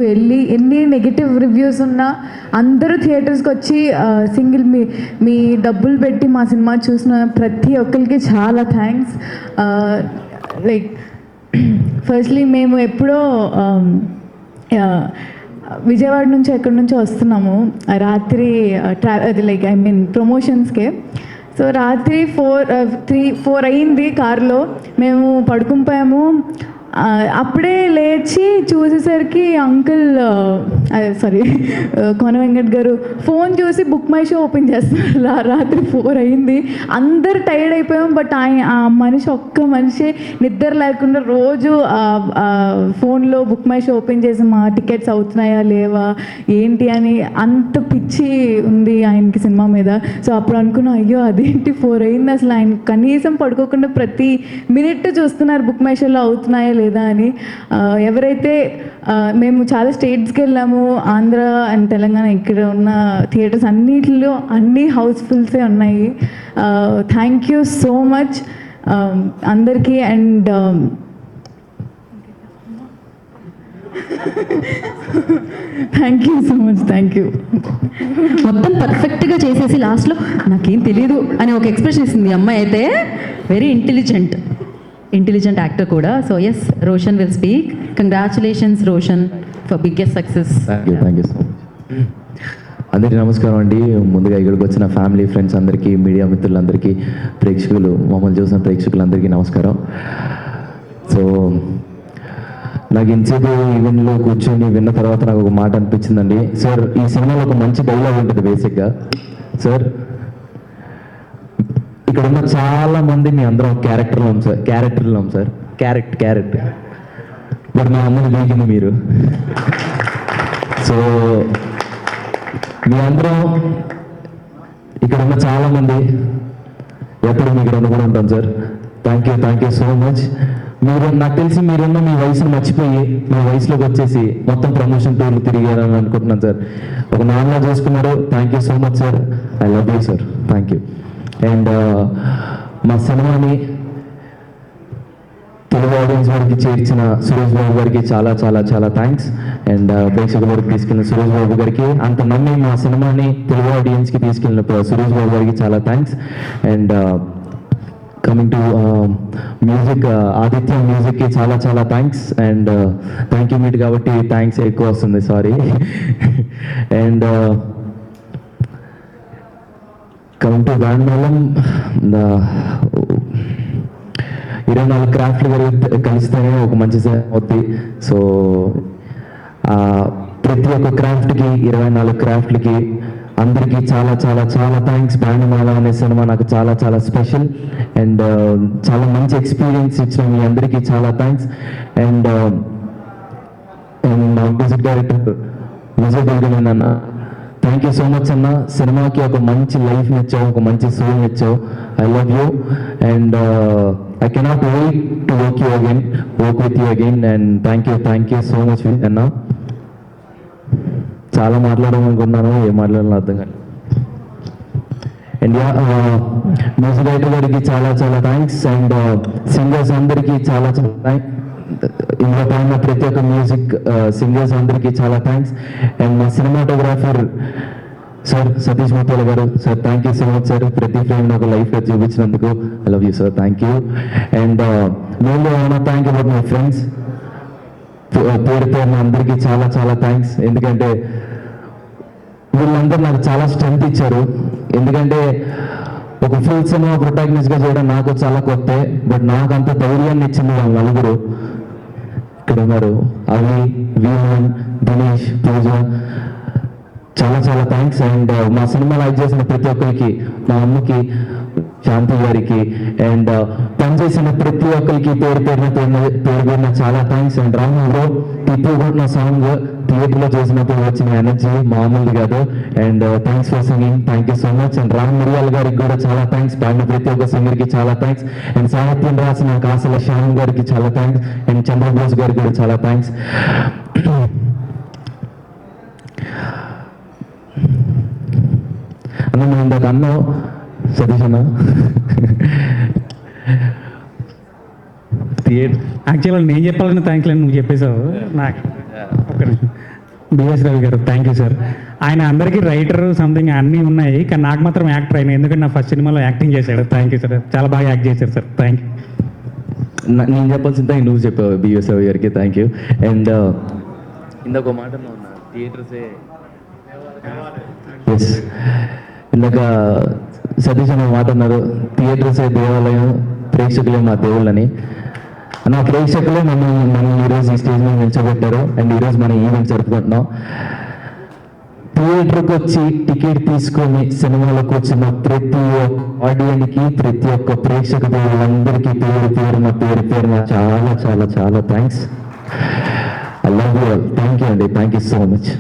వెళ్ళి ఎన్ని negative reviews ఉన్నా అందరూ థియేటర్స్కి వచ్చి సింగిల్ మీ డబ్బులు పెట్టి మా సినిమా చూసిన ప్రతి ఒక్కరికి చాలా థ్యాంక్స్. లైక్ ఫస్ట్లీ మేము ఎప్పుడో విజయవాడ నుంచి ఎక్కడి నుంచో వస్తున్నాము రాత్రి అది లైక్ ప్రమోషన్స్కే. సో రాత్రి 4 అయింది కార్లో, మేము పడుకునిపోయాము. అప్పుడే లేచి చూసేసరికి అంకుల్ కోన వెంకట్ గారు ఫోన్ చూసి బుక్ మై షో ఓపెన్ చేస్తున్నారు. రాత్రి 4 అయింది, అందరు టైర్డ్ అయిపోయాం. బట్ ఆ ఒక్క మనిషి నిద్ర లేకుండా రోజు ఫోన్లో బుక్ మై షో ఓపెన్ చేసి మా టికెట్స్ అవుతున్నాయా లేవా ఏంటి అని అంత పిచ్చి ఉంది ఆయనకి సినిమా మీద. సో అప్పుడు అనుకున్నా, అయ్యో అదేంటి 4 అయింది, అసలు ఆయన కనీసం పడుకోకుండా ప్రతి మినిట్ చూస్తున్నారు బుక్ మై షోలో అవుతున్నాయా లేదా అని. ఎవరైతే మేము చాలా స్టేట్స్కి వెళ్ళాము, ఆంధ్ర అండ్ తెలంగాణ, ఇక్కడ ఉన్న థియేటర్స్ అన్నిటిలో అన్నీ హౌస్ఫుల్సే ఉన్నాయి. థ్యాంక్ యూ సో మచ్ అందరికీ. And thank you so much. Thank you. మొత్తం పర్ఫెక్ట్గా చేసేసి లాస్ట్లో నాకేం తెలియదు అని ఒక ఎక్స్ప్రెషన్ ఇస్తుంది అమ్మాయి. అయితే వెరీ ఇంటెలిజెంట్ యాక్టర్ కూడా. So yes, Roshan will speak. Congratulations Roshan for biggest success. Thank you so much. అందరికీ నమస్కారం అండి. ముందుగా ఇక్కడికి వచ్చిన ఫ్యామిలీ, ఫ్రెండ్స్ అందరికీ, మీడియా మిత్రులందరికీ, ప్రేక్షకులు, మమ్మల్ని చూసిన ప్రేక్షకులందరికీ నమస్కారం. సో నాకు ఇంతసేపు ఈవెంట్లో కూర్చొని విన్న తర్వాత నాకు ఒక మాట అనిపించిందండి. సార్, ఈ సినిమాలో ఒక మంచి డైలాగ్ ఉంటుంది బేసిక్గా. సార్, ఇక్కడ ఉన్న చాలా మంది మీ అందరం క్యారెక్టర్లో సార్. క్యారెక్ట్ బట్ మా అందరిని దిగింది మీరు. సో మీ అందరం ఇక్కడ ఉన్న చాలా మంది ఎప్పుడు మీ ఇక్కడ కూడా ఉంటాం sir. Thank you so much. మీరు నాకు తెలిసి మీరున్న మీ వయసును మర్చిపోయి మీ వయసులోకి వచ్చేసి మొత్తం ప్రమోషన్ టూర్లు తిరిగారని అనుకుంటున్నాను సార్. ఒక నాన్న చూసుకున్నారు. Thank you so much sir. I love you sir. Thank you. And మా సినిమాని తెలుగు ఆడియన్స్ వరకు చేర్చిన సురేష్ బాబు గారికి చాలా చాలా చాలా థ్యాంక్స్. అండ్ ప్రేక్షకుల వరకు తీసుకెళ్ళిన సురేష్ బాబు గారికి, అంత నమ్మి మా సినిమాని తెలుగు ఆడియన్స్కి తీసుకెళ్ళిన సురేష్ బాబు గారికి చాలా thanks. And coming to music, Aditya మ్యూజిక్కి చాలా చాలా thanks. And thank you meet కాబట్టి థ్యాంక్స్ ఎక్కువ వస్తుంది, sorry. And coming to band మేళం, 24 క్రాఫ్ట్లు కలిస్తేనే ఒక మంచి అవుతుంది. సో ప్రతి ఒక్క క్రాఫ్ట్కి, 24 క్రాఫ్ట్లకి అందరికీ చాలా చాలా చాలా థ్యాంక్స్. బ్యాండ్ మేళం అనే సినిమా నాకు చాలా చాలా స్పెషల్ అండ్ చాలా మంచి ఎక్స్పీరియన్స్ ఇచ్చిన మీ అందరికీ చాలా thanks. And music director Vijay Belgan అన్న, థ్యాంక్ యూ సో మచ్ అన్న. సినిమాకి ఒక మంచి లైఫ్ ఇచ్చావు, ఒక మంచి సోల్ ఇచ్చావు. I love you and I cannot wait to work with you again. And thank you so much అన్న. చాలా మాట్లాడాలనుకున్నాను, ఏం మాట్లాడాలో అర్థం కాదు. అండ్ మ్యూజిక్ డైరెక్టర్ గారికి చాలా చాలా థ్యాంక్స్. అండ్ సింగర్స్ అందరికీ చాలా చాలా థ్యాంక్స్. ఇందులో పాడిన ప్రతి ఒక్క మ్యూజిక్ సింగర్స్ అందరికీ చాలా థ్యాంక్స్. అండ్ మా సినిమాటోగ్రాఫర్ సార్ సతీష్ ముత్యాల గారు, sir thank you so much sir. ప్రతి ఫ్రేమ్ నాకు లైఫ్లో చూపించినందుకు I love you sir. Thank you. And mainly I want thank about my friends. పేరుతో అందరికీ చాలా చాలా థ్యాంక్స్. ఎందుకంటే వీళ్ళందరూ నాకు చాలా స్ట్రెంత్ ఇచ్చారు. ఎందుకంటే ఒక ఫుల్ సినిమా ప్రొటాగనిస్ట్గా చేయడం నాకు చాలా కొత్త, బట్ నాకు అంత ధైర్యాన్ని ఇచ్చింది వాళ్ళు నలుగురు ఇక్కడ ఉన్నారు. అవి, వీమన్, దినేష్, పూజ, చాలా చాలా థ్యాంక్స్. అండ్ మా సినిమా లైక్ చేసిన ప్రతి ఒక్కరికి, మా అమ్మకి, శాంతి గారికి, అండ్ పనిచేసిన ప్రతి ఒక్కరికి పేరు పేరున చాలా థ్యాంక్స్. అండ్ రాము టిప్పు కొట్టిన సాంగ్ థియేటర్లో చేసినప్పుడు వచ్చిన ఎనర్జీ మామూలు కాదు. And thanks for singing. Thank you so much. And Ram Miriyala గారికి కూడా చాలా థ్యాంక్స్. పాడిన ప్రతి ఒక్క సింగర్కి చాలా థ్యాంక్స్. అండ్ సాహిత్యం రాసిన కాసల శ్యామ్ గారికి చాలా థ్యాంక్స్. అండ్ చంద్రబోస్ గారికి కూడా చాలా థ్యాంక్స్. అన్న మేము ఇందాక అన్నాం సతీష్ అన్న, యాక్చువల్గా నేను చెప్పాలని థ్యాంక్స్ నువ్వు చెప్పేసావు. నాకు ఒక బిఎస్ రవి గారు థ్యాంక్ యూ సార్. ఆయన అందరికీ రైటర్ సంథింగ్ అన్నీ ఉన్నాయి, కానీ నాకు మాత్రం యాక్టర్ అయినా, ఎందుకంటే నా ఫస్ట్ సినిమాలో యాక్టింగ్ చేశాడు. థ్యాంక్ యూ సార్, చాలా బాగా యాక్ట్ చేశారు సార్. Thank you. నేను చెప్పాల్సిందే నువ్వు చెప్పావు బిఎస్ రవి గారికి థ్యాంక్ యూ. అండ్ ఇందాక ఒక మాట ఉన్నా థియేటర్సే ఎస్ ఇందాక సతీష్ అన్న మాట అన్నారు, థియేటర్సే దేవాలయం, ప్రేక్షకులే మా దేవుళ్ళని. నా ప్రేక్షకులే మనం ఈరోజు ఈ స్టేజ్ మీద నిల్చోబెట్టారు. అండ్ ఈరోజు మనం ఈవెంట్ జరుపుకుంటున్నాం. థియేటర్కి వచ్చి టికెట్ తీసుకొని సినిమాలకు వచ్చిన ప్రతి ఒక్క ఆడియన్కి, ప్రతి ఒక్క ప్రేక్షక దేవుళ్ళందరికీ పేరు చాలా చాలా చాలా thanks. I love you all. Thank you అండి, థ్యాంక్ యూ సో మచ్.